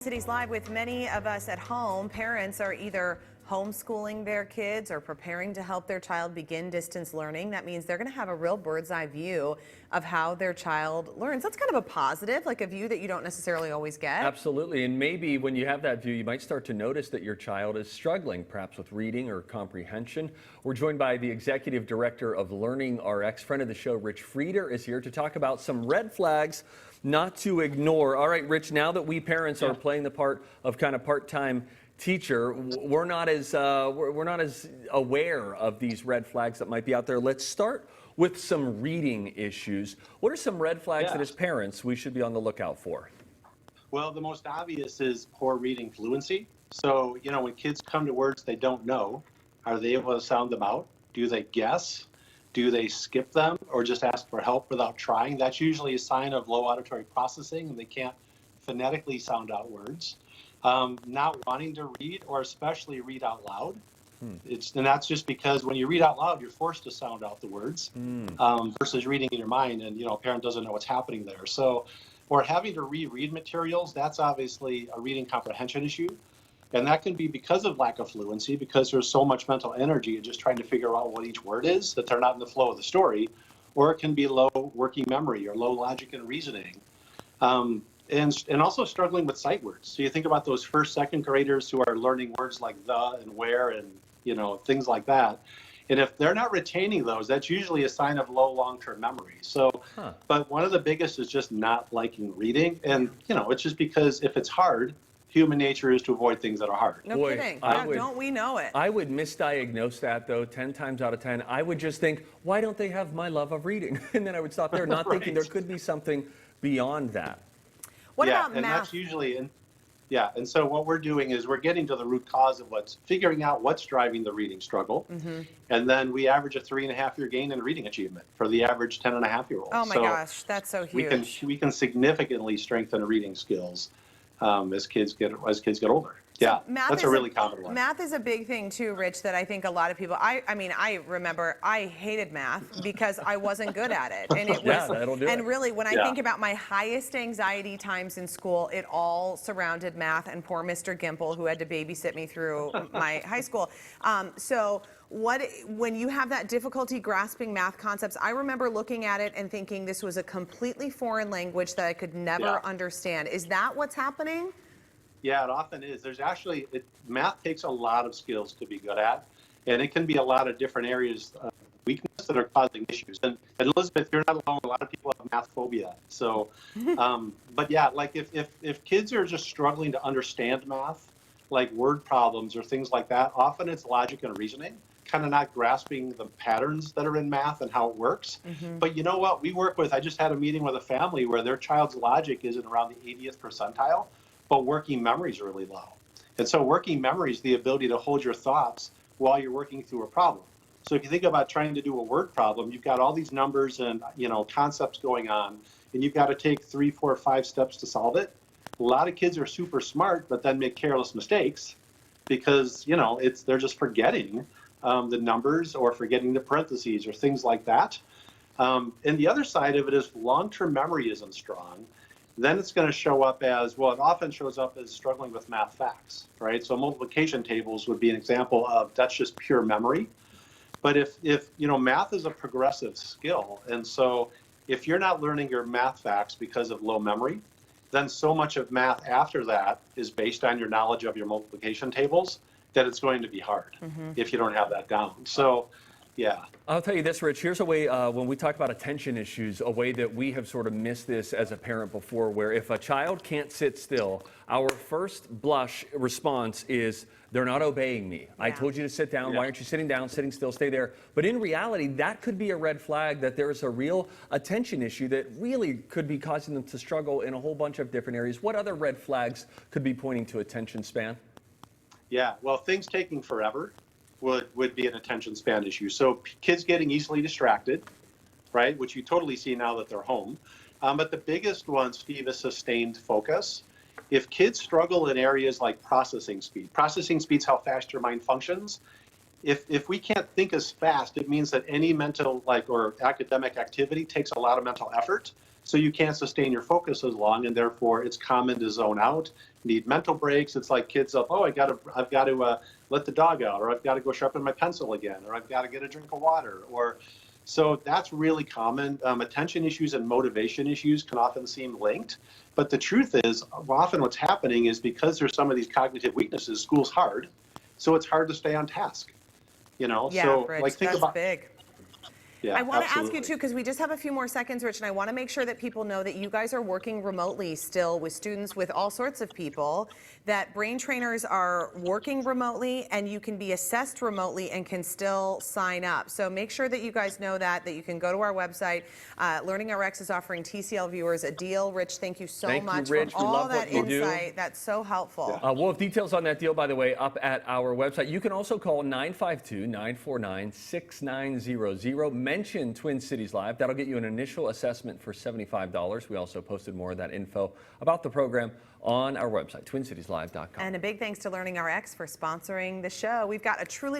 Cities Live with many of us at home. Parents are either homeschooling their kids or preparing to help their child begin distance learning. That means they're going to have a real bird's eye view of how their child learns. That's kind of a positive, like a view that you don't necessarily always get. Absolutely. And maybe when you have that view, you might start to notice that your child is struggling, perhaps with reading or comprehension. We're joined by the executive director of LearningRx. Friend of the show, Rich Frieder, is here to talk about some red flags not to ignore. All right, Rich, now that we parents are playing the part of kind of part-time teacher, we're not as aware of these red flags that might be out there. Let's start with some reading issues. What are some red flags that as parents we should be on the lookout for? Well, the most obvious is poor reading fluency. So, when kids come to words they don't know, are they able to sound them out? Do they guess? Do they skip them or just ask for help without trying? That's usually a sign of low auditory processing, and they can't phonetically sound out words. Not wanting to read, or especially read out loud. And that's just because when you read out loud, you're forced to sound out the words versus reading in your mind, and a parent doesn't know what's happening there. So, or having to reread materials, that's obviously a reading comprehension issue. And that can be because of lack of fluency, because there's so much mental energy in just trying to figure out what each word is, that they're not in the flow of the story. Or it can be low working memory or low logic and reasoning. And also struggling with sight words. So you think about those first, second graders who are learning words like the and where and, things like that. And if they're not retaining those, that's usually a sign of low long-term memory. So, but one of the biggest is just not liking reading. And, it's just because if it's hard, human nature is to avoid things that are hard. No kidding. Don't we know it? I would misdiagnose that, though, 10 times out of 10. I would just think, why don't they have my love of reading? And then I would stop there, not thinking there could be something beyond that. What about and math? That's usually, and so what we're doing is we're getting to the root cause of figuring out what's driving the reading struggle. And then we average a 3.5-year gain in reading achievement for the average 10.5-year-old. Oh my gosh, that's so huge. We can significantly strengthen reading skills as kids get older. Yeah, that's a really common one. Math is a big thing too, Rich, that I think a lot of people, I remember I hated math because I wasn't good at it. And it was, that'll do it. Really, when I think about my highest anxiety times in school, it all surrounded math and poor Mr. Gimple, who had to babysit me through my high school. So when you have that difficulty grasping math concepts, I remember looking at it and thinking this was a completely foreign language that I could never understand. Is that what's happening? Yeah, it often is. There's actually, math takes a lot of skills to be good at, and it can be a lot of different areas of weakness that are causing issues. And Elizabeth, you're not alone. A lot of people have math phobia. So, but yeah, like if kids are just struggling to understand math, like word problems or things like that, often it's logic and reasoning, kind of not grasping the patterns that are in math and how it works. But you know what? I just had a meeting with a family where their child's logic is in around the 80th percentile. But working memory is really low. And so working memory is the ability to hold your thoughts while you're working through a problem. So if you think about trying to do a word problem, you've got all these numbers and concepts going on, and you've got to take 3, 4, 5 steps to solve it. A lot of kids are super smart, but then make careless mistakes because they're just forgetting the numbers or forgetting the parentheses or things like that. And the other side of it is long-term memory isn't strong. Then it's going to show up as, it often shows up as struggling with math facts, right? So multiplication tables would be an example of that's just pure memory. But if math is a progressive skill, and so if you're not learning your math facts because of low memory, then so much of math after that is based on your knowledge of your multiplication tables that it's going to be hard if you don't have that down. So, yeah. I'll tell you this, Rich. Here's a way, when we talk about attention issues, a way that we have sort of missed this as a parent before, where if a child can't sit still, our first blush response is, they're not obeying me. I told you to sit down. Why aren't you sitting down, sitting still, stay there? But in reality, that could be a red flag that there is a real attention issue that really could be causing them to struggle in a whole bunch of different areas. What other red flags could be pointing to attention span? Yeah, well, things taking forever would be an attention span issue. So kids getting easily distracted, right, which you totally see now that they're home. But the biggest one, Steve, is sustained focus. If kids struggle in areas like processing speed's how fast your mind functions. If we can't think as fast, it means that any mental or academic activity takes a lot of mental effort. So you can't sustain your focus as long, and therefore it's common to zone out need mental breaks. It's like kids up, oh, I've got to let the dog out, or I've got to go sharpen my pencil again, or I've got to get a drink of water, or so that's really common. Attention issues and motivation issues can often seem linked, but the truth is, often what's happening is because there's some of these cognitive weaknesses, school's hard, so it's hard to stay on task. Yeah, so Rich, like think that's about big. Yeah, I want to ask you absolutely. too, because we just have a few more seconds, Rich, and I want to make sure that people know that you guys are working remotely still with students, with all sorts of people, that brain trainers are working remotely and you can be assessed remotely and can still sign up. So make sure that you guys know that you can go to our website. LearningRx is offering TCL viewers a deal. Rich, thank you so Thank you, much Rich. for We all love that what you do. insight. That's so helpful. We'll have details on that deal, by the way, up at our website. You can also call 952-949-6900. Mention Twin Cities Live. That'll get you an initial assessment for $75. We also posted more of that info about the program on our website, twincitieslive.com. And a big thanks to LearningRx for sponsoring the show. We've got a truly